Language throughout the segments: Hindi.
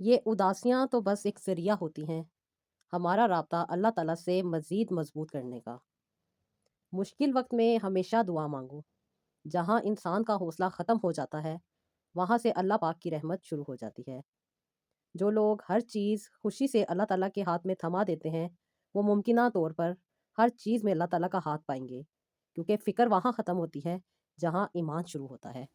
ये उदासियाँ तो बस एक ज़रिया होती हैं, हमारा राब्ता अल्लाह ताला से मज़ीद मज़बूत करने का। मुश्किल वक़्त में हमेशा दुआ माँगो। जहाँ इंसान का हौसला ख़त्म हो जाता है, वहाँ से अल्लाह पाक की रहमत शुरू हो जाती है। जो लोग हर चीज़ खुशी से अल्लाह ताला के हाथ में थमा देते हैं, वो मुमकिना तौर पर हर चीज़ में अल्लाह ताला का हाथ पाएँगे। क्योंकि फ़िक्र वहाँ ख़त्म होती है, जहाँ ईमान शुरू होता है।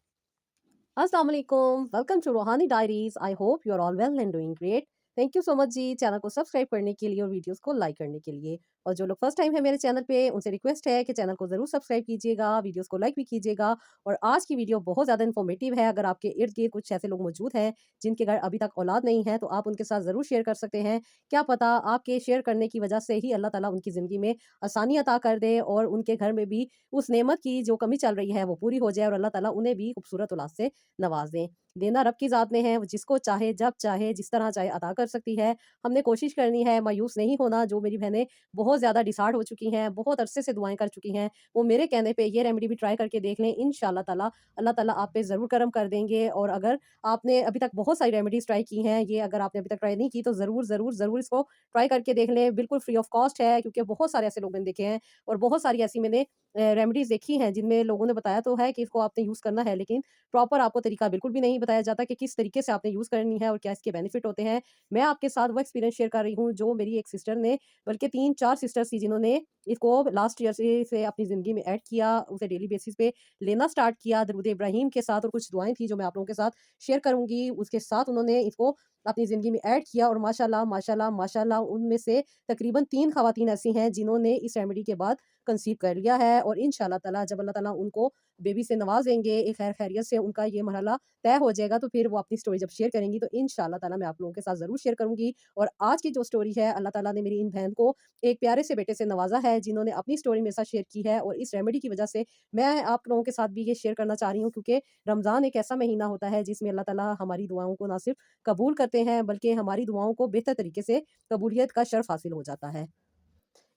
अस्सलाम वालेकुम, welcome to Roohani Diaries. I hope you are all well and doing great. Thank you so much जी चैनल को सब्सक्राइब करने के लिए और वीडियोस को लाइक करने के लिए। और जो लोग फर्स्ट टाइम है मेरे चैनल पे उनसे रिक्वेस्ट है कि चैनल को ज़रूर सब्सक्राइब कीजिएगा, वीडियोस को लाइक भी कीजिएगा। और आज की वीडियो बहुत ज़्यादा इन्फॉर्मेटिव है। अगर आपके इर्द-गिर्द कुछ ऐसे लोग मौजूद हैं जिनके घर अभी तक औलाद नहीं है, तो आप उनके साथ ज़रूर शेयर कर सकते हैं। क्या पता आपके शेयर करने की वजह से ही अल्लाह ताला उनकी ज़िंदगी में आसानी अता कर दे और उनके घर में भी उस नेमत की जो कमी चल रही है वो पूरी हो जाए और अल्लाह ताला उन्हें भी खूबसूरत औलाद से नवाज़ दें। देना रब की ज़ात में है, वो जिसको चाहे, जब चाहे, जिस तरह चाहे अता कर सकती है। हमने कोशिश करनी है, मायूस नहीं होना। जो मेरी बहनें बहुत ज़्यादा डिसहार्ड हो चुकी हैं, बहुत अरसे से दुआएँ कर चुकी हैं, वो मेरे कहने पे ये रेमेडी भी ट्राई करके देख लें। इंशाअल्लाह ताला अल्लाह ताला आप पे ज़रूर करम कर देंगे। और अगर आपने अभी तक बहुत सारी रेमेडीज़ ट्राई की हैं, ये अगर आपने अभी तक ट्राई नहीं की तो ज़रूर, ज़रूर, ज़रूर इसको ट्राई करके देख लें। बिल्कुल फ्री ऑफ कॉस्ट है, क्योंकि बहुत सारे ऐसे लोग मैंने देखे हैं और बहुत सारी ऐसी मैंने रेमेडीज़ देखी हैं जिनमें लोगों ने बताया तो है कि इसको आपने यूज़ करना है, लेकिन प्रॉपर आपको तरीका बिल्कुल भी नहीं बताया जाता कि किस तरीके से आपने यूज़ करनी है और क्या इसके बेनिफिट होते हैं। मैं आपके साथ वो एक्सपीरियंस शेयर कर रही हूँ जो मेरी एक सिस्टर ने, बल्कि 3-4 सिस्टर्स थी जिन्होंने इसको लास्ट ईयर से अपनी ज़िंदगी में ऐड किया, उसे डेली बेसिस पे लेना स्टार्ट किया दरूद इब्राहिम के साथ। और कुछ दुआएँ थी जो मैं आप लोगों के साथ शेयर करूँगी, उसके साथ उन्होंने इसको अपनी ज़िंदगी में ऐड किया और माशाअल्लाह, माशाअल्लाह, माशाअल्लाह उनमें से तकरीबन 3 ख़वातीन ऐसी हैं जिन्होंने इस रेमेडी के बाद कंसीव कर लिया है। और इंशाअल्लाह ताला जब अल्लाह ताला उनको बेबी से नवाज़ेंगे, एक खैर खैरियत से उनका ये मरहला तय हो जाएगा, तो फिर वो अपनी स्टोरी जब शेयर करेंगी तो इंशाअल्लाह ताला मैं आप लोगों के साथ ज़रूर शेयर करूँगी। और आज की जो स्टोरी है, अल्लाह ताला ने मेरी इन बहन को एक प्यारे से बेटे से नवाज़ा है जिन्होंने अपनी स्टोरी मेरे साथ शेयर की है। और इस रेमेडी की वज़ह से मैं आप लोगों के साथ भी ये शेयर करना चाह रही हूँ, क्योंकि रमज़ान एक ऐसा महीना होता है जिसमें अल्लाह ताला हमारी दुआओं को ना सिर्फ़ कबूल करते हैं, बल्कि हमारी दुआओं को बेहतर तरीके से कबूलियत का शर्फ़ हासिल हो जाता है।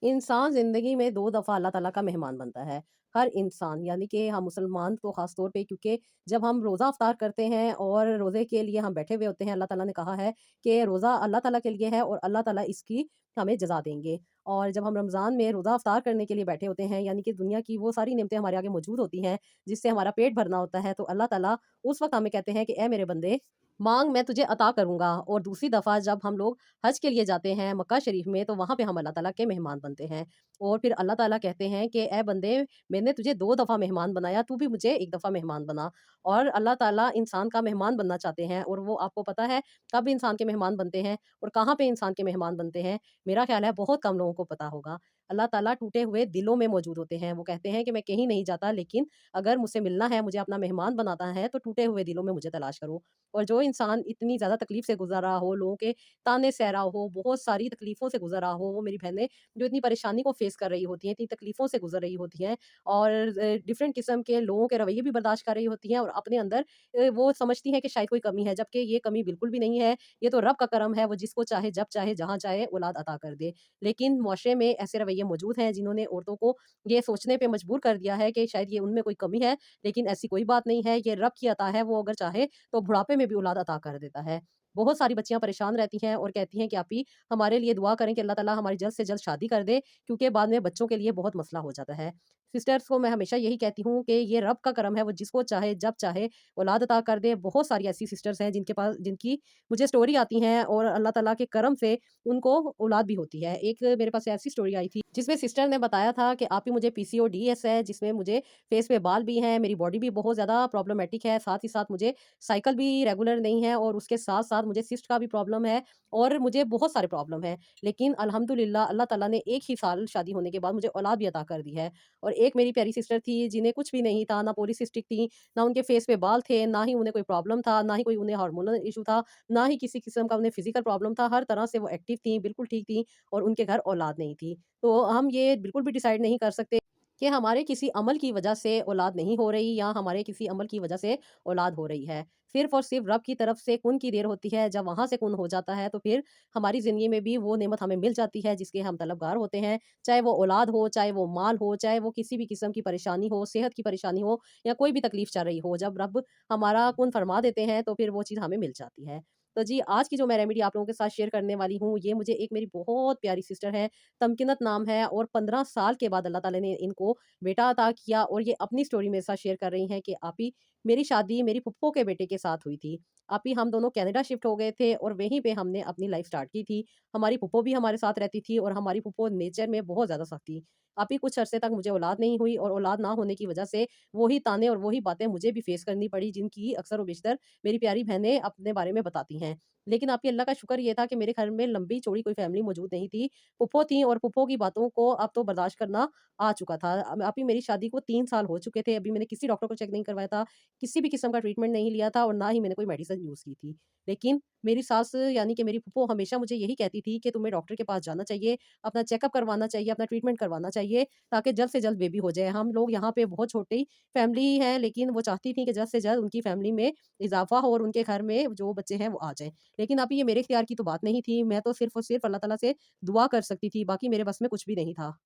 इंसान ज़िंदगी में 2 दफ़ा अल्लाह ताला का मेहमान बनता है। हर इंसान, यानी कि हम मुसलमान तो ख़ास तौर पे, क्योंकि जब हम रोज़ा इफ्तार करते हैं और रोज़े के लिए हम बैठे हुए होते हैं, अल्लाह ताला ने कहा है कि रोज़ा अल्लाह ताला के लिए है और अल्लाह ताला इसकी हमें जज़ा देंगे। और जब हम रमज़ान में रोज़ा इफ्तार करने के लिए बैठे होते हैं, यानी कि दुनिया की वो सारी नेमतें हमारे आगे मौजूद होती हैं, जिससे हमारा पेट भरना होता है, तो अल्लाह ताला उस वक़्त हमें कहते हैं कि, "ऐ मेरे बंदे, माँग मैं तुझे अता करूँगा।" और दूसरी दफ़ा जब हम लोग हज के लिए जाते हैं मक्का शरीफ में, तो वहाँ पे हम अल्लाह ताला के मेहमान बनते हैं। और फिर अल्लाह ताला कहते हैं कि ए बंदे, मैंने तुझे 2 दफ़ा मेहमान बनाया, तू भी मुझे 1 दफ़ा मेहमान बना। और अल्लाह ताला इंसान का मेहमान बनना चाहते हैं। और वो आपको पता है कब इंसान के मेहमान बनते हैं और कहाँ पे इंसान के मेहमान बनते हैं? मेरा ख़्याल है बहुत कम लोगों को पता होगा। अल्लाह ताला टूटे हुए दिलों में मौजूद होते हैं। वो कहते हैं कि मैं कहीं नहीं जाता, लेकिन अगर मुझसे मिलना है, मुझे अपना मेहमान बनाना है, तो टूटे हुए दिलों में मुझे तलाश करो। और जो इंसान इतनी ज़्यादा तकलीफ़ से गुज़र रहा हो, लोगों के ताने सह रहा हो, बहुत सारी तकलीफ़ों से गुज़र रहा हो, वो मेरी बहनें जो इतनी परेशानी को फ़ेस कर रही होती हैं, इतनी तकलीफ़ों से गुज़र रही होती हैं और डिफ़रेंट किस्म के लोगों के रवैये भी बर्दाश्त कर रही होती हैं और अपने अंदर वो समझती हैं कि शायद कोई कमी है, जबकि ये कमी बिल्कुल भी नहीं है। ये तो रब का करम है, वो जिसको चाहे, जब चाहे, जहाँ चाहे औलाद अता कर दे। लेकिन मुआशरे में ऐसे रवैये मौजूद हैं जिन्होंने औरतों को ये सोचने पे मजबूर कर दिया है कि शायद ये उनमें कोई कमी है, लेकिन ऐसी कोई बात नहीं है, ये रब की अता है, वो अगर चाहे तो बुढ़ापे में भी औलाद अता कर देता है। बहुत सारी बच्चियाँ परेशान रहती हैं और कहती हैं कि आपी हमारे लिए दुआ करें कि अल्लाह ताला हमारी जल्द से जल्द शादी कर दे, क्योंकि बाद में बच्चों के लिए बहुत मसला हो जाता है। सिस्टर्स को मैं हमेशा यही कहती हूँ कि ये रब का करम है, वो जिसको चाहे, जब चाहे औलाद अता कर दे। बहुत सारी ऐसी सिस्टर्स हैं जिनकी मुझे स्टोरी आती हैं और अल्लाह ताला के करम से उनको औलाद भी होती है। एक मेरे पास ऐसी स्टोरी आई थी जिसमें सिस्टर ने बताया था कि आप ही मुझे पीसीओडीएस है, जिसमें मुझे फेस पे बाल भी हैं, मेरी बॉडी भी बहुत ज़्यादा प्रॉब्लमैटिक है, साथ ही साथ मुझे साइकिल भी रेगुलर नहीं है और उसके साथ-साथ मुझे सिस्ट का भी प्रॉब्लम है और मुझे बहुत सारे प्रॉब्लम हैं। लेकिन अल्हम्दुलिल्लाह अल्लाह ताला ने एक ही साल शादी होने के बाद मुझे औलाद भी अता कर दी है। और एक मेरी प्यारी सिस्टर थी जिन्हें कुछ भी नहीं था, ना पॉलीसिस्टिक थी, ना उनके फेस पे बाल थे, ना ही उन्हें कोई प्रॉब्लम था, ना ही कोई उन्हें हार्मोनल इश्यू था, ना ही किसी किस्म का उन्हें फिज़िकल प्रॉब्लम था। हर तरह से वो एक्टिव थी, बिल्कुल ठीक थी और उनके घर औलाद नहीं थी। तो हम ये बिल्कुल भी डिसाइड नहीं कर सकते कि हमारे किसी अमल की वजह से औलाद नहीं हो रही या हमारे किसी अमल की वजह से औलाद हो रही है। सिर्फ़ और सिर्फ़ रब की तरफ से कुन की देर होती है, जब वहाँ से कुन हो जाता है तो फिर हमारी ज़िंदगी में भी वो नेमत हमें मिल जाती है जिसके हम तलबगार होते हैं। चाहे वो औलाद हो, चाहे वो माल हो, चाहे वो किसी भी किस्म की परेशानी हो, सेहत की परेशानी हो या कोई भी तकलीफ़ चल रही हो, जब रब हमारा कुन फरमा देते हैं तो फिर वो चीज़ हमें मिल जाती है। तो जी, आज की जो मैं रेमेडी आप लोगों के साथ शेयर करने वाली हूँ, ये मुझे एक मेरी बहुत प्यारी सिस्टर है, तमकिनत नाम है और 15 साल के बाद अल्लाह ताला ने इनको बेटा अता किया और ये अपनी स्टोरी मेरे साथ शेयर कर रही हैं कि आपी मेरी शादी मेरी फूफो के बेटे के साथ हुई थी। आपी हम दोनों कनाडा शिफ्ट हो गए थे और वहीं पे हमने अपनी लाइफ़ स्टार्ट की थी। हमारी फूफो भी हमारे साथ रहती थी और हमारी फूफो नेचर में बहुत ज़्यादा सख्त थी। आपी कुछ अरसे तक मुझे औलाद नहीं हुई और औलाद ना होने की वजह से वही ताने और वही बातें मुझे भी फेस करनी पड़ी जिनकी अक्सर व बेशतर मेरी प्यारी बहनें अपने बारे में बताती हैं। लेकिन आपकी अल्लाह का शुक्र ये था कि मेरे घर में लंबी-चौड़ी कोई फैमिली मौजूद नहीं थी। फूफो थी और फूफो की बातों को अब तो बर्दाश्त करना आ चुका था। अभी मेरी शादी को 3 साल हो चुके थे। अभी मैंने किसी डॉक्टर को चेक नहीं करवाया था, किसी भी किस्म का ट्रीटमेंट नहीं लिया था और ना ही मैंने कोई मेडिसिन यूज़ की थी। लेकिन मेरी सास यानी कि मेरी फूफो हमेशा मुझे यही कहती थी कि तुम्हें डॉक्टर के पास जाना चाहिए, अपना चेकअप करवाना चाहिए, अपना ट्रीटमेंट करवाना चाहिए ताकि जल्द से जल्द बेबी हो जाए। हम लोग यहाँ पे बहुत छोटी फैमिली है लेकिन वो चाहती थी कि जल्द से जल्द उनकी फैमिली में इज़ाफ़ा हो और उनके घर में जो बच्चे हैं वो आ जाएँ। लेकिन अभी ये मेरे इख्तियार की तो बात नहीं थी, मैं तो सिर्फ़ और सिर्फ़ अल्लाह ताला से दुआ कर सकती थी, बाकी मेरे बस में कुछ भी नहीं था।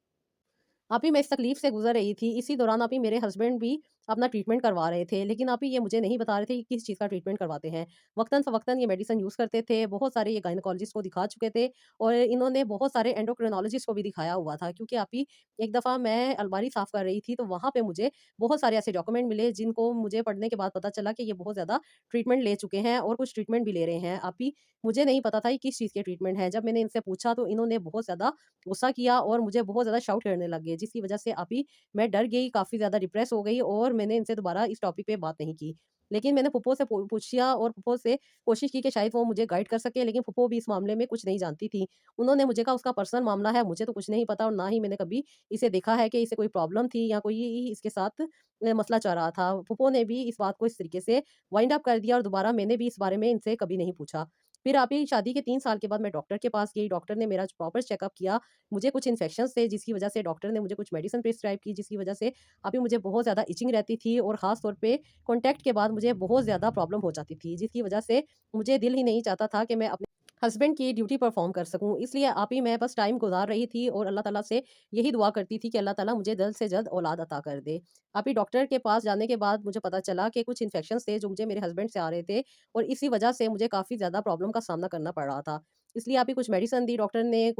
अभी मैं इस तकलीफ़ से गुज़र रही थी, इसी दौरान अभी मेरे हस्बैंड भी अपना ट्रीटमेंट करवा रहे थे, लेकिन अभी ये मुझे नहीं बता रहे थे कि किस चीज़ का ट्रीटमेंट करवाते हैं। वक़्तन-फ़वक़्तन ये मेडिसिन यूज़ करते थे, बहुत सारे ये गायनेकोलॉजिस्ट को दिखा चुके थे और इन्होंने बहुत सारे एंडोक्रिनोलॉजिस्ट को भी दिखाया हुआ था क्योंकि अभी एक दफ़ा मैं अलमारी साफ़ कर रही थी, तो वहाँ पे मुझे बहुत सारे ऐसे डॉक्यूमेंट मिले जिनको मुझे पढ़ने के बाद पता चला कि ये बहुत ज़्यादा ट्रीटमेंट ले चुके हैं और कुछ ट्रीटमेंट भी ले रहे हैं। अभी मुझे नहीं पता था ये किस चीज़ के ट्रीटमेंट है। जब मैंने इनसे पूछा तो इन्होंने बहुत ज़्यादा गुस्सा किया और मुझे बहुत ज़्यादा शाउट करने लग गए, जिसकी वज़ह से अभी मैं डर गई, काफ़ी ज़्यादा डिप्रेस हो गई और मैंने इनसे दोबारा इस टॉपिक पे बात नहीं की। लेकिन मैंने फूफो से पूछा और फूफो से कोशिश की कि शायद वो मुझे गाइड कर सकें, लेकिन फूफो भी इस मामले में कुछ नहीं जानती थी। उन्होंने मुझे कहा उसका पर्सनल मामला है, मुझे तो कुछ नहीं पता और ना ही मैंने कभी इसे देखा है कि इसे कोई प्रॉब्लम थी या कोई इसके साथ मसला चल रहा था। फूफो ने भी इस बात को इस तरीके से वाइंड अप कर दिया और दोबारा मैंने भी इस बारे में इनसे कभी नहीं पूछा। फिर अभी शादी के 3 साल के बाद मैं डॉक्टर के पास गई, डॉक्टर ने मेरा प्रॉपर चेकअप किया। मुझे कुछ इन्फेक्शंस थे जिसकी वजह से डॉक्टर ने मुझे कुछ मेडिसिन प्रिस्क्राइब की जिसकी वजह से अभी मुझे बहुत ज़्यादा इचिंग रहती थी और ख़ास तौर पे कॉन्टैक्ट के बाद मुझे बहुत ज़्यादा प्रॉब्लम हो जाती थी, जिसकी वजह से मुझे दिल ही नहीं चाहता था कि मैं अपने हस्बैंड की ड्यूटी परफ़ॉर्म कर सकूँ। इसलिए आप ही मैं बस टाइम गुज़ार रही थी और अल्लाह ताला से यही दुआ करती थी कि अल्लाह ताला मुझे जल्द से जल्द औलाद अता कर दे। अभी डॉक्टर के पास जाने के बाद मुझे पता चला कि कुछ इन्फेक्शंस थे जो मुझे मेरे हस्बैंड से आ रहे थे और इसी वजह से मुझे काफ़ी ज़्यादा प्रॉब्लम का सामना करना पड़ रहा था। इसलिए अभी कुछ मेडिसिन दी डॉक्टर ने,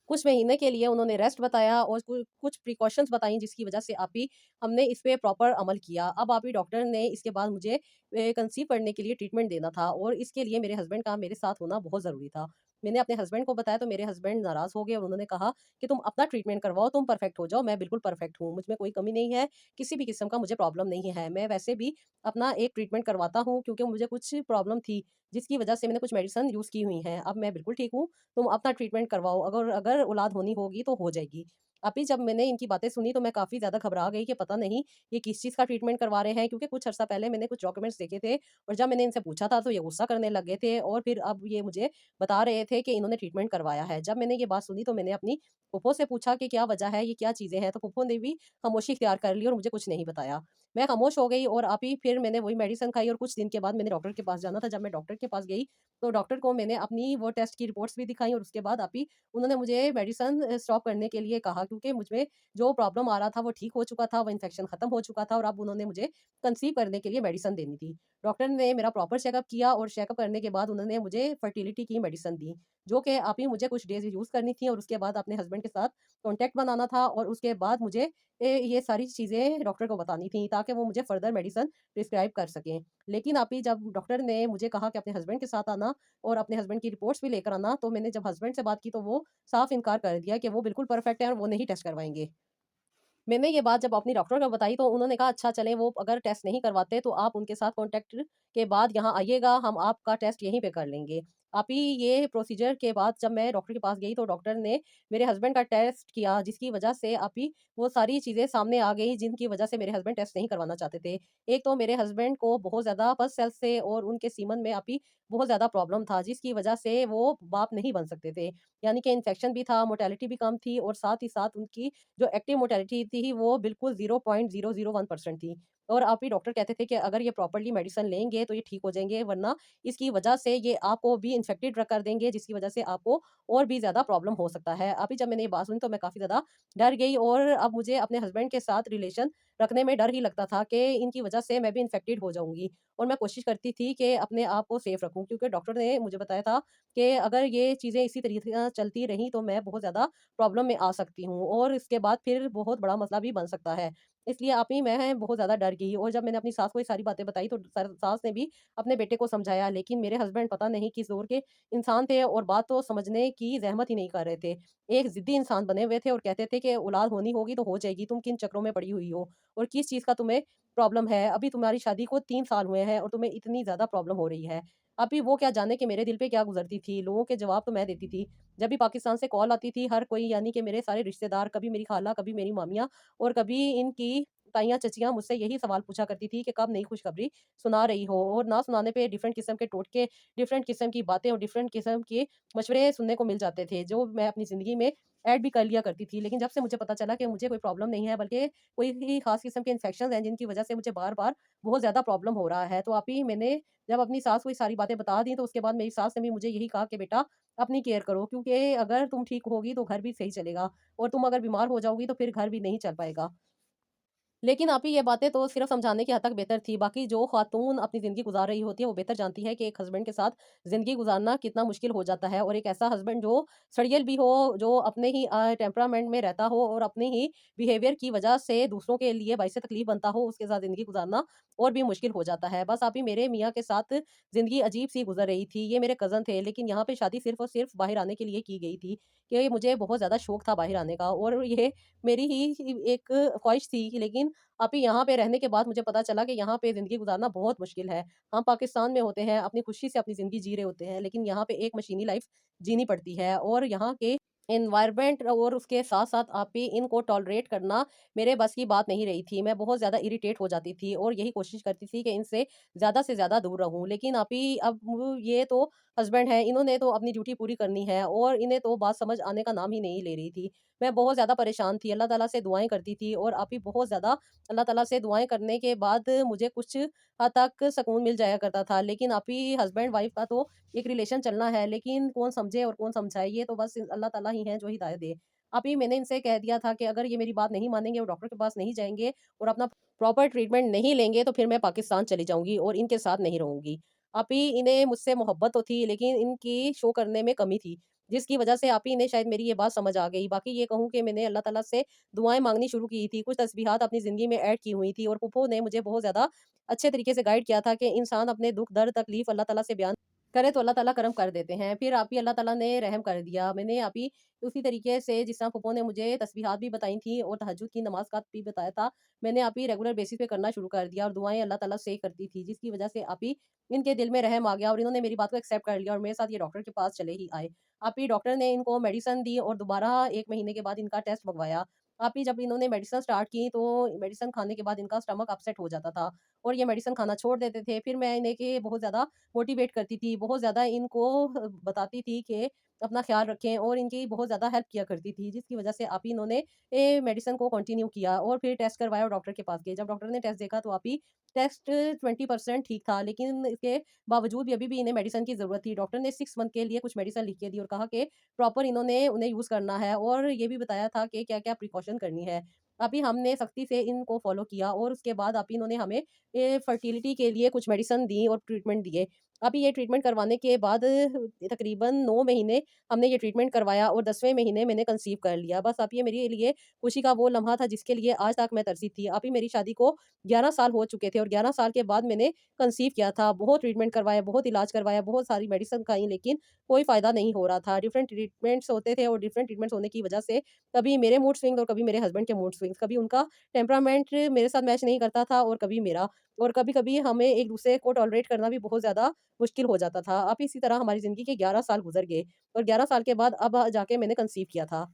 कुछ महीने के लिए उन्होंने रेस्ट बताया और कुछ प्रिकॉशंस बताई जिसकी वजह से अभी हमने इस पे प्रॉपर अमल किया। अब अभी डॉक्टर ने इसके बाद मुझे कंसीव करने के लिए ट्रीटमेंट देना था और इसके लिए मेरे हस्बैंड का मेरे साथ होना बहुत ज़रूरी था। मैंने अपने हस्बैंड को बताया तो मेरे हस्बैंड नाराज़ हो गए और उन्होंने कहा कि तुम अपना ट्रीटमेंट करवाओ, तुम परफेक्ट हो जाओ, मैं बिल्कुल परफेक्ट हूँ, मुझ में कोई कमी नहीं है, किसी भी किस्म का मुझे प्रॉब्लम नहीं है। मैं वैसे भी अपना एक ट्रीटमेंट करवाता हूँ क्योंकि मुझे कुछ प्रॉब्लम थी, जिसकी वजह से मैंने कुछ मेडिसिन यूज़ की हुई हैं। अब मैं बिल्कुल ठीक हूँ, तुम अपना ट्रीटमेंट करवाओ, अगर अगर औलाद होनी होगी तो हो जाएगी। अभी जब मैंने इनकी बातें सुनी तो मैं काफ़ी ज़्यादा घबरा गई कि पता नहीं ये किस चीज़ का ट्रीटमेंट करवा रहे हैं क्योंकि कुछ अर्सा पहले मैंने कुछ डॉक्यूमेंट्स देखे थे और जब मैंने इनसे पूछा था तो ये गुस्सा करने लग गए थे और फिर अब ये मुझे बता रहे थे कि इन्होंने ट्रीटमेंट करवाया है। जब मैंने ये बात सुनी तो मैंने अपनी फूफो से पूछा कि क्या वजह है, ये क्या चीज़ें हैं? तो फूफो ने भी खामोशी इख्तियार कर ली और मुझे कुछ नहीं बताया। मैं खामोश हो गई और अभी फिर मैंने वही मेडिसिन खाई और कुछ दिन के बाद मैंने डॉक्टर के पास जाना था। जब मैं डॉक्टर के पास गई तो डॉक्टर को मैंने अपनी वो टेस्ट की रिपोर्ट्स भी दिखाई और उसके बाद अभी उन्होंने मुझे मेडिसिन स्टॉप करने के लिए कहा क्योंकि मुझमें जो प्रॉब्लम आ रहा था वो ठीक हो चुका था, वो इन्फेक्शन खत्म हो चुका था और अब उन्होंने मुझे कंसीव करने के लिए मेडिसिन देनी थी। डॉक्टर ने मेरा प्रॉपर चेकअप किया और चेकअप करने के बाद उन्होंने मुझे फर्टिलिटी की मेडिसिन दी, जो कि अभी मुझे कुछ डेज़ यूज़ करनी थी और उसके बाद अपने हस्बैंड के साथ कॉन्टैक्ट बनाना था और उसके बाद मुझे ये सारी चीज़ें डॉक्टर को बतानी थी ताकि वो मुझे फर्दर मेडिसिन प्रिस्क्राइब कर सकें। लेकिन अभी जब डॉक्टर ने मुझे कहा कि अपने हस्बैंड के साथ आना और अपने हस्बैंड की रिपोर्ट्स भी लेकर आना, तो मैंने जब हस्बैंड से बात की तो वो साफ इनकार कर दिया कि वो बिल्कुल परफेक्ट है और वो नहीं टेस्ट करवाएँगे। मैंने ये बात जब अपनी डॉक्टर को बताई तो उन्होंने कहा अच्छा चलें वो अगर टेस्ट नहीं करवाते तो आप उनके साथ कॉन्टैक्ट के बाद यहाँ आइएगा, हम आपका टेस्ट यहीं पे कर लेंगे। अभी ये प्रोसीजर के बाद जब मैं डॉक्टर के पास गई तो डॉक्टर ने मेरे हस्बैंड का टेस्ट किया जिसकी वजह से अभी वो सारी चीज़ें सामने आ गई जिनकी वजह से मेरे हस्बैंड टेस्ट नहीं करवाना चाहते थे। एक तो मेरे हस्बैंड को बहुत ज़्यादा पल्स सेल्स से और उनके सीमन में अभी बहुत ज़्यादा प्रॉब्लम था जिसकी वजह से वो बाप नहीं बन सकते थे। यानी कि इन्फेक्शन भी था, मोर्टेलिटी भी कम थी और साथ ही साथ उनकी जो एक्टिव मोर्टेलिटी थी वो बिल्कुल 0.001% थी। और आप ही डॉक्टर कहते थे कि अगर ये प्रॉपर्ली मेडिसिन लेंगे तो ये ठीक हो जाएँगे, वरना इसकी वजह से ये आपको भी इन्फेक्टेड र कर देंगे, जिसकी वजह से आपको और भी ज़्यादा प्रॉब्लम हो सकता है। अभी जब मैंने ये बात सुनी तो मैं काफ़ी ज़्यादा डर गई, और अब मुझे अपने हस्बैंड के साथ रिलेशन रखने में डर ही लगता था कि इनकी वजह से मैं भी इन्फेक्टेड हो जाऊँगी। और मैं कोशिश करती थी कि अपने आप को सेफ रखूँ, क्योंकि डॉक्टर ने मुझे बताया था कि अगर ये चीज़ें इसी तरीके चलती रहीं तो मैं बहुत ज़्यादा प्रॉब्लम में आ सकती हूँ, और इसके बाद फिर बहुत बड़ा मसला भी बन सकता है। इसलिए आप ही मैं बहुत ज़्यादा डर गई, और जब मैंने अपनी सास को ये सारी बातें बताई तो सास ने भी अपने बेटे को समझाया, लेकिन मेरे हस्बैंड पता नहीं किस दौर के इंसान थे, और बात तो समझने की ज़हमत ही नहीं कर रहे थे। एक ज़िद्दी इंसान बने हुए थे और कहते थे कि औलाद होनी होगी तो हो जाएगी, तुम किन चक्रों में पड़ी हुई हो और किस चीज़ का तुम्हें प्रॉब्लम है। अभी तुम्हारी शादी को 3 साल हुए हैं और तुम्हें इतनी ज़्यादा प्रॉब्लम हो रही है। अभी वो क्या जाने कि मेरे दिल पे क्या गुज़रती थी, लोगों के जवाब तो मैं देती थी। जब भी पाकिस्तान से कॉल आती थी, हर कोई यानी कि मेरे सारे रिश्तेदार, कभी मेरी खाला, कभी मेरी मामियाँ और कभी इनकी ताइयाँ, चचियाँ मुझसे यही सवाल पूछा करती थी कि कब नई खुशखबरी सुना रही हो, और ना सुनाने पे डिफरेंट किस्म के टोटके, डिफरेंट किस्म की बातें और डिफरेंट किस्म के मशवरे सुनने को मिल जाते थे, जो मैं अपनी ज़िंदगी में ऐड भी कर लिया करती थी। लेकिन जब से मुझे पता चला कि मुझे कोई प्रॉब्लम नहीं है, बल्कि कोई ही ख़ास किस्म के इन्फेक्शंस हैं, जिनकी वज़ह से मुझे बार-बार बहुत ज़्यादा प्रॉब्लम हो रहा है। तो आप ही मैंने जब अपनी सास को ये सारी बातें बता दी, तो उसके बाद मेरी सास ने भी मुझे यही कहा कि बेटा अपनी केयर करो, क्योंकि अगर तुम ठीक होगी तो घर भी सही चलेगा, और तुम अगर बीमार हो जाओगी तो फिर घर भी नहीं चल पाएगा। लेकिन आप ही ये बातें तो सिर्फ़ समझाने की हद तक बेहतर थी, बाकी जो ख़ातून अपनी ज़िंदगी गुज़ार रही होती है, वो बेहतर जानती है कि एक हस्बैंड के साथ ज़िंदगी गुज़ारना कितना मुश्किल हो जाता है, और एक ऐसा हस्बैंड जो सड़ियल भी हो, जो अपने ही टेम्परामेंट में रहता हो और अपने ही बिहेवियर की वज़ह से दूसरों के लिए बाइस तकलीफ़ बनता हो, उसके साथ ज़िंदगी गुज़ारना और भी मुश्किल हो जाता है। बस आप ही मेरे मियाँ के साथ ज़िंदगी अजीब-सी गुज़र रही थी। ये मेरे कज़न थे, लेकिन यहाँ पे शादी सिर्फ़ और सिर्फ़ बाहर आने के लिए की गई थी, कि मुझे बहुत ज़्यादा शौक था बाहर आने का, और ये मेरी ही एक ख़्वाहिश थी। लेकिन अभी यहाँ पे रहने के बाद मुझे पता चला कि यहाँ पे ज़िंदगी गुज़ारना बहुत मुश्किल है। हम पाकिस्तान में होते हैं, अपनी खुशी से अपनी ज़िंदगी जी रहे होते हैं, लेकिन यहाँ पे एक मशीनी लाइफ़ जीनी पड़ती है, और यहाँ के एनवायरनमेंट और उसके साथ-साथ आप भी इनको टॉलरेट करना मेरे बस की बात नहीं रही थी। मैं बहुत ज़्यादा इरिटेट हो जाती थी, और यही कोशिश करती थी कि इनसे ज़्यादा से ज़्यादा दूर रहूँ। लेकिन अभी अब ये तो हस्बैंड हैं, इन्होंने तो अपनी ड्यूटी पूरी करनी है, और इन्हें तो बात समझ आने का नाम ही नहीं ले रही थी। मैं बहुत ज़्यादा परेशान थी, अल्लाह ताला से दुआएँ करती थी, और अभी बहुत ज़्यादा अल्लाह ताला से दुआएँ करने के बाद मुझे कुछ हद तक सुकून मिल जाया करता था। लेकिन अभी हस्बैंड वाइफ़ का तो एक रिलेशन चलना है, लेकिन कौन समझे और कौन समझाए, ये तो बस अल्लाह ताला ही हैं जो हिदायत दे। अभी मैंने इनसे कह दिया था कि अगर ये मेरी बात नहीं मानेंगे और डॉक्टर के पास नहीं जाएँगे और अपना प्रॉपर ट्रीटमेंट नहीं लेंगे, तो फिर मैं पाकिस्तान चली जाऊँगी और इनके साथ नहीं रहूँगी। अभी इन्हें मुझसे मोहब्बत तो थी, लेकिन इनकी शो करने में कमी थी, जिसकी वजह से आप ही इन्हें शायद मेरी ये बात समझ आ गई। बाकी ये कहूँ कि मैंने अल्लाह ताला से दुआएँ माँगनी शुरू की थी, कुछ तस्बीहात अपनी ज़िंदगी में ऐड की हुई थी, और फूफो ने मुझे बहुत ज़्यादा अच्छे तरीके से गाइड किया था कि इंसान अपने दुःख, दर्द, तकलीफ़ अल्लाह ताला से बयान करे तो अल्लाह ताला करम कर देते हैं। फिर आप ही अल्लाह ताला ने रहम कर दिया। मैंने आप ही उसी तरीके से जिस तरह फूफो ने मुझे तस्बीहात भी बताई थी और तहज्जुद की नमाज़ का भी बताया था, मैंने आप ही रेगुलर बेसिस पे करना शुरू कर दिया, और दुआएँ अल्लाह ताला से करती थी, जिसकी वजह से आप ही इनके दिल में रहम आ गया, और इन्होंने मेरी बात को एक्सेप्ट कर लिया, और मेरे साथ ये डॉक्टर के पास चले ही आए। आप ही डॉक्टर ने इनको मेडिसिन दी, और दोबारा 1 महीने के बाद इनका टेस्ट मँगवाया। आप ही जब इन्होंने मेडिसिन स्टार्ट की, तो मेडिसिन खाने के बाद इनका स्टमक अपसेट हो जाता था, और ये मेडिसिन खाना छोड़ देते थे। फिर मैं इन्हें के बहुत ज़्यादा मोटिवेट करती थी, बहुत ज़्यादा इनको बताती थी कि अपना ख़्याल रखें, और इनकी बहुत ज़्यादा हेल्प किया करती थी, जिसकी वजह से आप ही इन्होंने मेडिसिन को कंटिन्यू किया, और फिर टेस्ट करवाया और डॉक्टर के पास गए। जब डॉक्टर ने टेस्ट देखा, तो आप ही टेस्ट 20% ठीक था, लेकिन इसके बावजूद भी अभी भी इन्हें मेडिसिन की ज़रूरत थी। डॉक्टर ने 6 मंथ के लिए कुछ मेडिसिन लिख के दी, और कहा कि प्रॉपर इन्होंने उन्हें यूज़ करना है, और ये भी बताया था कि क्या-क्या प्रिकॉशन करनी है। अभी हमने सख्ती से इनको फ़ॉलो किया, और उसके बाद अभी इन्होंने हमें फर्टिलिटी के लिए कुछ मेडिसिन दी और ट्रीटमेंट दिए। अभी ये ट्रीटमेंट करवाने के बाद तकरीबन 9 महीने हमने ये ट्रीटमेंट करवाया, और 10वें महीने मैंने कंसीव कर लिया। बस अब ये मेरे लिए खुशी का वो लम्हा था, जिसके लिए आज तक मैं तरसी थी। अभी मेरी शादी को 11 साल हो चुके थे, और 11 साल के बाद मैंने कंसीव किया था। बहुत ट्रीटमेंट करवाया, बहुत इलाज करवाया, बहुत सारी मेडिसिन खाई, लेकिन कोई फ़ायदा नहीं हो रहा था। डिफरेंट ट्रीटमेंट्स होते थे, और डिफरेंट ट्रीटमेंट्स होने की वजह से कभी मेरे मूड स्विंग्स और कभी मेरे हस्बैंड के मूड स्विंग्स, कभी उनका टेम्परामेंट मेरे साथ मैच नहीं करता था, और कभी मेरा, और कभी-कभी हमें एक-दूसरे को टॉलरेट करना भी बहुत ज़्यादा मुश्किल हो जाता था। अब इसी तरह हमारी ज़िंदगी के 11 साल गुज़र गए, और 11 साल के बाद अब जाके मैंने कंसीव किया था।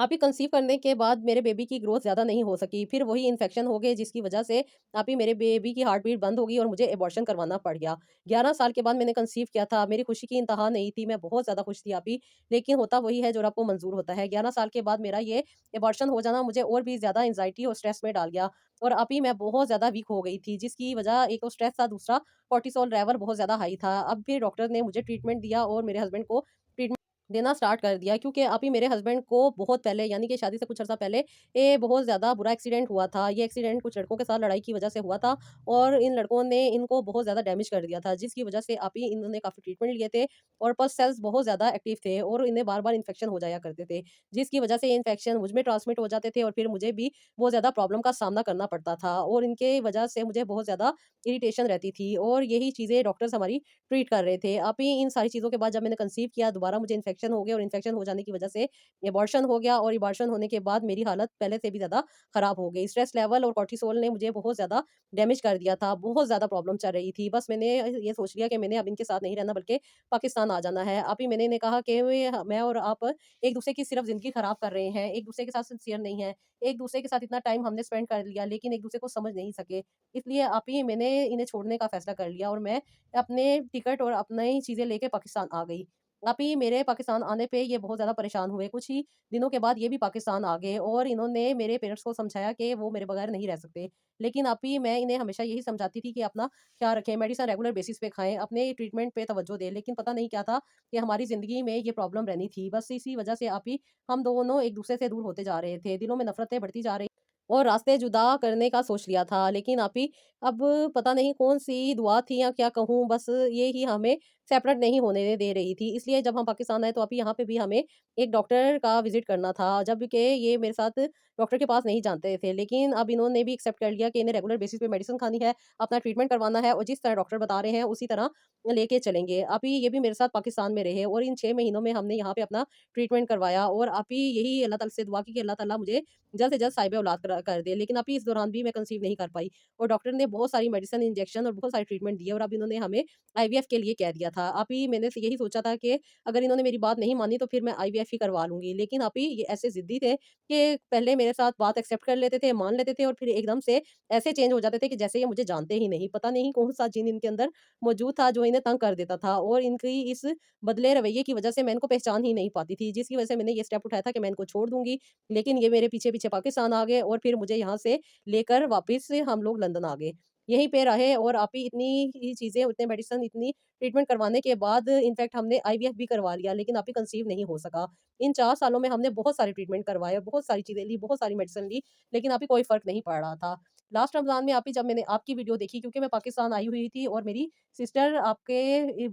आप ही कंसीव करने के बाद मेरे बेबी की ग्रोथ ज़्यादा नहीं हो सकी। फिर वही इन्फेक्शन हो गए जिसकी वज़ह से आप ही मेरे बेबी की हार्ट बीट बंद हो गई और मुझे एबॉर्शन करवाना पड़ गया। 11 साल के बाद मैंने कंसीव किया था। मेरी खुशी की इंतहा नहीं थी, मैं बहुत ज़्यादा खुश थी आप ही। लेकिन होता वही है जो रब को मंज़ूर होता है। 11 साल के बाद मेरा ये एबॉर्शन हो जाना मुझे और भी ज़्यादा एंग्ज़ायटी और स्ट्रेस में डाल गया और आप ही मैं बहुत ज़्यादा वीक हो गई थी जिसकी वज़ह एक तो स्ट्रेस था, दूसरा कॉर्टिसोल लेवल बहुत ज़्यादा हाई था। अब फिर डॉक्टर ने मुझे ट्रीटमेंट दिया और मेरे हस्बैंड को ट्रीटमेंट देना स्टार्ट कर दिया क्योंकि अभी मेरे हस्बैंड को बहुत पहले यानी कि शादी से कुछ अर्सा पहले बहुत ज़्यादा बुरा एक्सीडेंट हुआ था। ये एक्सीडेंट कुछ लड़कों के साथ लड़ाई की वज़ह से हुआ था और इन लड़कों ने इनको बहुत ज़्यादा डैमेज कर दिया था, जिसकी वज़ह से अभी इन्होंने काफ़ी ट्रीटमेंट लिए थे और पल्स सेल्स बहुत ज़्यादा एक्टिव थे और इन्हें बार-बार इन्फेक्शन हो जाया करते थे, जिसकी वज़ह से ये इन्फेक्शन मुझ में ट्रांसमिट हो जाते थे और फिर मुझे भी बहुत ज़्यादा प्रॉब्लम का सामना करना पड़ता था और इनके वज़ह से मुझे बहुत ज़्यादा इरिटेशन रहती थी और यही चीज़ें डॉक्टर्स हमारी ट्रीट कर रहे थे। अभी इन सारी चीज़ों के बाद जब मैंने कंसीव किया दोबारा मुझे इन्फेक्शन हो गया और इन्फेक्शन हो जाने की वज़ह से एबॉर्शन हो गया और एबॉर्शन होने के बाद मेरी हालत पहले से भी ज़्यादा ख़राब हो गई। स्ट्रेस लेवल और कॉर्टिसोल ने मुझे बहुत ज़्यादा डैमेज कर दिया था। बहुत ज़्यादा प्रॉब्लम चल रही थी। बस मैंने ये सोच लिया कि मैंने अब इनके साथ नहीं रहना बल्कि पाकिस्तान आ जाना है। अभी मैंने इन्हें कहा कि मैं और आप एक-दूसरे की सिर्फ़ ज़िंदगी ख़राब कर रहे हैं। एक-दूसरे के साथ सिंसियर नहीं है। एक-दूसरे के साथ इतना टाइम हमने स्पेंड कर लिया लेकिन एक-दूसरे को समझ नहीं सके। इसलिए आप ही मैंने इन्हें छोड़ने का फ़ैसला कर लिया और मैं अपने टिकट और अपनी ही चीज़ें लेके पाकिस्तान आ गई। आप ही मेरे पाकिस्तान आने पे ये बहुत ज़्यादा परेशान हुए। कुछ ही दिनों के बाद ये भी पाकिस्तान आ गए और इन्होंने मेरे पेरेंट्स को समझाया कि वो मेरे बगैर नहीं रह सकते। लेकिन आप ही मैं इन्हें हमेशा यही समझाती थी कि अपना ख्याल रखें, मेडिसिन रेगुलर बेसिस पे खाएँ, अपने ट्रीटमेंट पे तवज्जो दें। लेकिन पता नहीं क्या था कि हमारी ज़िंदगी में ये प्रॉब्लम रहनी थी। बस इसी वज़ह से आप ही हम दोनों एक-दूसरे से दूर होते जा रहे थे। दिलों में नफ़रतें बढ़ती जा रही और रास्ते जुदा करने का सोच लिया था। लेकिन आप ही अब पता नहीं कौन-सी दुआ थी या क्या कहूँ बस ये ही हमें सेपरेट नहीं होने दे रही थी। इसलिए जब हम पाकिस्तान आए तो अभी यहाँ पे भी हमें एक डॉक्टर का विज़िट करना था। जब कि ये मेरे साथ डॉक्टर के पास नहीं जानते थे। लेकिन अब इन्होंने भी एक्सेप्ट कर लिया कि इन्हें रेगुलर बेसिस पे मेडिसिन खानी है, अपना ट्रीटमेंट करवाना है और जिस तरह डॉक्टर बता रहे हैं उसी तरह लेके चलेंगे। अभी ये भी मेरे साथ पाकिस्तान में रहे और इन 6 महीनों में हमने यहाँ पे अपना ट्रीटमेंट करवाया और अभी यही अल्लाह ताला से दुआ की कि अल्लाह ताला मुझे जल्द से जल्द साहिब औलाद कर दे। लेकिन अभी इस दौरान भी मैं कंसीव नहीं कर पाई और डॉक्टर ने बहुत सारी मेडिसिन, इंजेक्शन और बहुत सारे ट्रीटमेंट दिए और अब इन्होंने हमें आईवीएफ के लिए कह दिया था। अभी मैंने यही सोचा था कि अगर इन्होंने मेरी बात नहीं मानी तो फिर मैं आईवीएफ ही करवा लूँगी। लेकिन अभी ये ऐसे ज़िद्दी थे कि पहले मेरे साथ बात एक्सेप्ट कर लेते थे, मान लेते थे और फिर एकदम से ऐसे चेंज हो जाते थे कि जैसे ये मुझे जानते ही नहीं। पता नहीं कौन-सा जिन इनके अंदर मौजूद था जो इन्हें तंग कर देता था और इनकी इस बदले रवैये की वज़ह से मैं इनको पहचान ही नहीं पाती थी। जिसकी वज़ह से मैंने ये स्टेप उठाया था कि मैं इनको छोड़ दूँगी। लेकिन ये मेरे पीछे-पीछे पाकिस्तान आ गए और फिर मुझे यहाँ से लेकर वापस से हम लोग लंदन आ गए। यहीं पे रहे और आप ही इतनी ही चीज़ें, इतने मेडिसिन, इतनी ट्रीटमेंट करवाने के बाद इनफैक्ट हमने आईवीएफ भी करवा लिया, लेकिन आप ही कंसीव नहीं हो सका। इन 4 सालों में हमने बहुत सारे ट्रीटमेंट करवाए, बहुत सारी चीज़ें ली, बहुत सारी मेडिसिन ली, लेकिन आप ही कोई फ़र्क नहीं पड़ रहा था। लास्ट रमज़ान में आप ही जब मैंने आपकी वीडियो देखी क्योंकि मैं पाकिस्तान आई हुई थी और मेरी सिस्टर आपके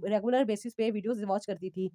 रेगुलर बेसिस पे वीडियोज़ वॉच करती थी।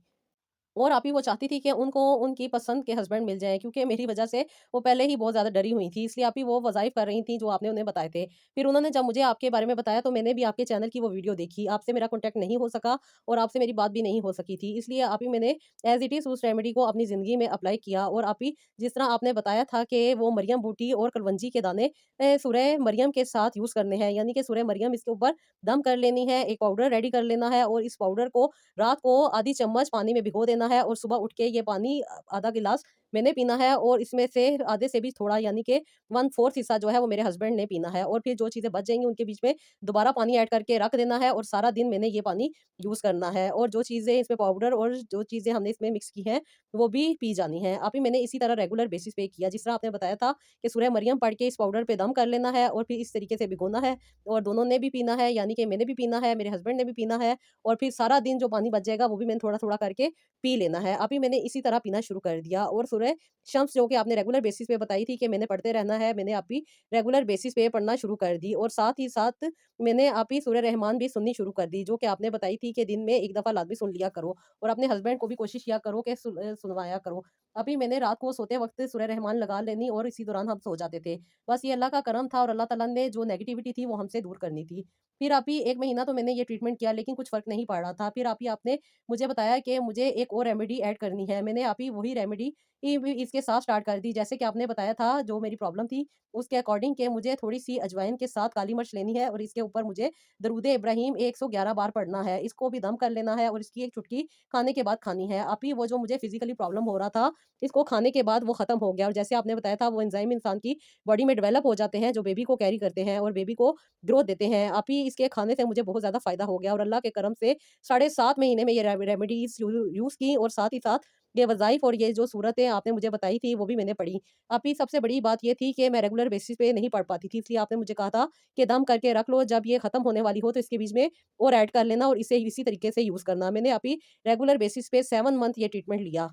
और आप ही वो चाहती थी कि उनको उनकी पसंद के हस्बैंड मिल जाएँ क्योंकि मेरी वज़ह से वो पहले ही बहुत ज़्यादा डरी हुई थी, इसलिए आप ही वो वज़ाइफ़ कर रही थी जो आपने उन्हें बताए थे। फिर उन्होंने जब मुझे आपके बारे में बताया तो मैंने भी आपके चैनल की वो वीडियो देखी। आपसे मेरा कॉन्टैक्ट नहीं हो सका और आपसे मेरी बात भी नहीं हो सकी थी। इसलिए आप ही मैंने एज़ इट इज़ उस रेमेडी को अपनी ज़िंदगी में अप्लाई किया और आप ही जिस तरह आपने बताया था कि वो मरियम बूटी और कलवंजी के दाने सूरह मरियम के साथ यूज़ करने हैं, यानी कि सूरह मरियम इसके ऊपर दम कर लेनी है, एक पाउडर रेडी कर लेना है और इस पाउडर को रात को आधी चम्मच पानी में भिगो देना है और सुबह उठ के ये पानी आधा गिलास मैंने पीना है और इसमें से आधे से भी थोड़ा यानी कि 1/4 हिस्सा जो है वो मेरे हस्बैंड ने पीना है और फिर जो चीज़ें बच जाएँगी उनके बीच में दोबारा पानी ऐड करके रख देना है और सारा दिन मैंने ये पानी यूज़ करना है और जो चीज़ें इसमें पाउडर और जो चीज़ें हमने इसमें मिक्स की हैं, वो भी पी जानी हैं। अभी मैंने इसी तरह रेगुलर बेसिस पे किया जिस तरह आपने बताया था कि सूरह मरियम पढ़ के इस पाउडर पे दम कर लेना है और फिर इस तरीके से भिगोना है और दोनों ने भी पीना है, यानी कि मैंने भी पीना है, मेरे हस्बैंड ने भी पीना है और फिर सारा दिन जो पानी बच जाएगा वो भी मैंने थोड़ा-थोड़ा करके पी लेना है। अभी मैंने इसी तरह पीना शुरू कर दिया और सूरह शम्स जो कि आपने रेगुलर बेसिस पे बताई थी कि मैंने पढ़ते रहना है, मैंने अभी रेगुलर बेसिस पे पढ़ना शुरू कर दी और साथ ही साथ मैंने अभी सूरह रहमान भी सुननी शुरू कर दी, जो कि आपने बताई थी कि दिन में 1 दफ़ा लाज़मी सुन लिया करो और अपने हस्बैंड को भी कोशिश किया करो कि सुनवाया करो। अभी मैंने रात को सोते वक़्त सूरह रहमान लगा लेनी और इसी दौरान हम सो जाते थे। बस ये अल्लाह का करम था और अल्लाह ताला ने जो नेगेटिविटी थी वो हमसे दूर करनी थी। फिर अभी 1 महीना तो मैंने ये ट्रीटमेंट किया लेकिन कुछ फ़र्क नहीं पड़ रहा था। फिर आप ही आपने मुझे बताया कि मुझे एक और रेमेडी ऐड करनी है। मैंने आप ही वही रेमेडी भी इसके साथ स्टार्ट कर दी। जैसे कि आपने बताया था जो मेरी प्रॉब्लम थी, उसके अकॉर्डिंग कि मुझे थोड़ी-सी अजवाइन के साथ काली मिर्च लेनी है और इसके ऊपर मुझे दरूद इब्राहीम 111 बार पढ़ना है। इसको भी दम कर लेना है और इसकी एक चुटकी खाने के बाद खानी है। आप ही वो जो मुझे फिज़िकली प्रॉब्लम हो रहा था, इसको खाने के बाद वो ख़त्म हो गया और जैसे आपने बताया था वो एंज़ाइम इंसान की बॉडी में डेवलप हो जाते हैं, जो बेबी को कैरी करते हैं और बेबी को ग्रोथ देते हैं। आप ही इसके खाने से मुझे बहुत ज़्यादा फ़ायदा हो गया और अल्लाह के करम से साढ़े 7 महीने में ये रेमेडीज़ यूज़ की और साथ ही साथ ये वज़ाइफ़ और ये जो सूरतें आपने मुझे बताई थी, वो भी मैंने पढ़ी। अभी सबसे बड़ी बात ये थी कि मैं रेगुलर बेसिस पे नहीं पढ़ पाती थी, इसलिए आपने मुझे कहा था कि दम करके रख लो, जब ये ख़त्म होने वाली हो, तो इसके बीच में और ऐड कर लेना और इसे इसी तरीके से यूज़ करना। मैंने अभी रेगुलर बेसिस पे 7 मंथ ये ट्रीटमेंट लिया।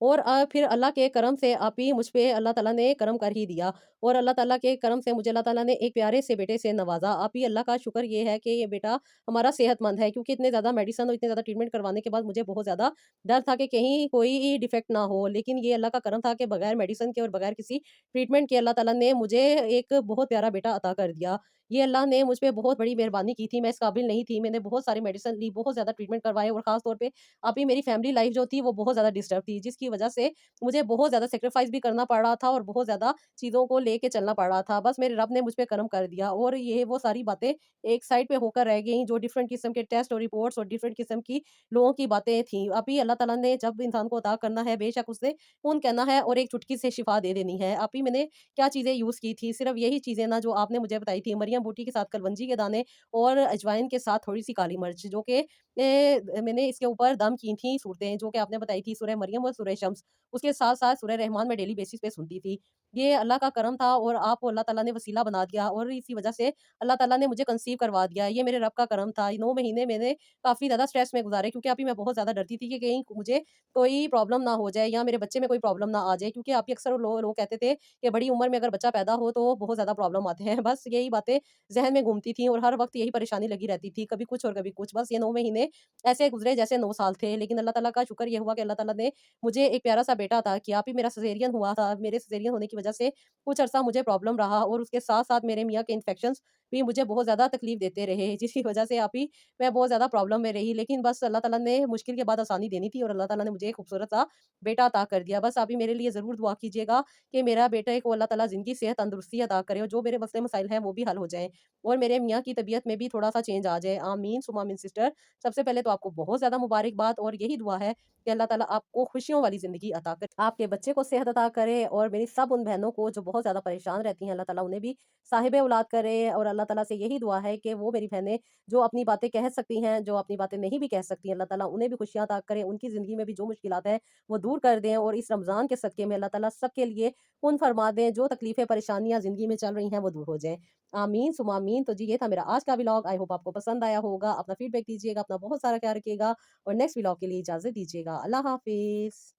और फिर अल्लाह के करम से आप ही मुझ पे अल्लाह ताला ने करम कर ही दिया और अल्लाह ताला के करम से मुझे अल्लाह ताला ने एक प्यारे से बेटे से नवाज़ा। आप ही अल्लाह का शुक्र ये है कि ये बेटा हमारा सेहतमंद है क्योंकि इतने ज़्यादा मेडिसिन और इतने ज़्यादा ट्रीटमेंट करवाने के बाद मुझे बहुत ज़्यादा डर था कि कहीं कोई डिफेक्ट ना हो। लेकिन ये अल्लाह का करम था कि बगैर मेडिसिन के और बगैर किसी ट्रीटमेंट के अल्लाह ताला ने मुझे एक बहुत प्यारा बेटा अता कर दिया। ये अल्लाह ने मुझ पे बहुत बड़ी मेहरबानी की थी, मैं इस काबिल नहीं थी। मैंने बहुत सारी मेडिसिन ली, बहुत ज़्यादा ट्रीटमेंट करवाए और ख़ास तौर पे अभी मेरी फैमिली लाइफ़ जो थी वो बहुत ज़्यादा डिस्टर्ब थी, जिसकी वज़ह से मुझे बहुत ज़्यादा सैक्रिफ़ाइस भी करना पड़ रहा था और बहुत ज़्यादा चीज़ों को लेके चलना पड़ रहा था। बस मेरे रब ने मुझ पे करम कर दिया और ये वो सारी बातें एक साइड पे होकर रह गईं, जो डिफरेंट किस्म के टेस्ट और रिपोर्ट्स और डिफरेंट किस्म की लोगों की बातें थीं। अभी अल्लाह ताला ने जब इंसान को अता करना है, बेशक उसने कून कहना है और एक चुटकी से शिफ़ा दे देनी है। अभी मैंने क्या चीज़ें यूज़ की थी, सिर्फ़ यही चीज़ें ना जो आपने मुझे बताई थी, मरियम बूटी के साथ कलवंजी के दाने और अजवाइन के साथ थोड़ी-सी काली मिर्च, जो कि मैंने इसके ऊपर दम की थी सूरतें, जो कि आपने बताई थी, सूरह मरियम और सूरह शम्स। उसके साथ-साथ सूरह रहमान मैं डेली बेसिस पे सुनती थी। ये अल्लाह का करम था और आपको अल्लाह ताला ने वसीला बना दिया और इसी वजह से अल्लाह ताला ने मुझे कंसीव करवा दिया। ये मेरे रब का करम था। 9 महीने मैंने काफ़ी ज़्यादा स्ट्रेस में गुज़ारे क्योंकि अभी मैं बहुत ज़्यादा डरती थी कि कहीं मुझे कोई प्रॉब्लम ना हो जाए या मेरे बच्चे में कोई प्रॉब्लम ना आ जाए क्योंकि अभी अक्सर लोग कहते थे कि बड़ी उम्र में अगर बच्चा पैदा हो तो बहुत ज़्यादा प्रॉब्लम आते हैं। बस यही बातें ज़हन में घूमती थी और हर वक़्त यही परेशानी लगी रहती थी, कभी कुछ और कभी कुछ। बस ये 9 महीने ऐसे गुज़रे जैसे 9 साल थे। लेकिन अल्लाह ताला का शुक्र ये हुआ कि अल्लाह ताला ने मुझे एक प्यारा-सा बेटा अता किया। अभी मेरा सिज़ेरियन हुआ था। मेरे सिज़ेरियन होने की वज़ह से कुछ अरसा मुझे प्रॉब्लम रहा और उसके साथ-साथ मेरे मियाँ के इन्फेक्शंस भी मुझे बहुत ज़्यादा तकलीफ़ देते रहे, जिसकी वज़ह से अभी मैं बहुत ज़्यादा प्रॉब्लम में रही। लेकिन बस अल्लाह ताला ने मुश्किल के बाद आसानी देनी थी और अल्लाह ताला ने मुझे एक खूबसूरत-सा बेटा अता कर दिया। बस अभी मेरे लिए ज़रूर दुआ कीजिएगा कि मेरा बेटे को अल्लाह ताला ज़िंदगी, सेहत, तंदुरुस्ती अता करे और जो मेरे मसले मसाइल हैं वो भी हल हो जाएँ और मेरे मियाँ की तबीयत में भी थोड़ा-सा चेंज आ जाए। आमीन सुम्मा आमीन सिस्टर। सबसे पहले तो आपको बहुत ज़्यादा मुबारकबाद और यही दुआ है कि अल्लाह ताला आपको खुशियों वाली ज़िंदगी अता करे। आपके बच्चे को सेहत अता करे और मेरी सब उन बहनों को जो बहुत ज़्यादा परेशान रहती हैं, अल्लाह ताला उन्हें भी साहिब औलाद करे और अल्लाह ताला से यही दुआ है कि वो मेरी बहनें जो अपनी बातें कह सकती हैं, जो अपनी बातें नहीं भी कह सकती, अल्लाह ताला उन्हें भी खुशियाँ अता करे, उनकी ज़िंदगी में भी जो मुश्किलात हैं, वो दूर कर दें और इस रमज़ान के सदके में अल्लाह ताला सबके लिए कुन फरमा दें, जो तकलीफ़ें, परेशानियाँ ज़िंदगी में चल रही हैं, वो दूर हो जाएँ। आमीन सुम्मा आमीन। तो जी, ये था मेरा आज का व्लॉग। आई होप आपको पसंद आया होगा। अपना फीडबैक दीजिएगा, अपना बहुत सारा ख्याल रखिएगा और नेक्स्ट व्लॉग के लिए इजाज़त दीजिएगा। अल्लाह हाफ़िज़।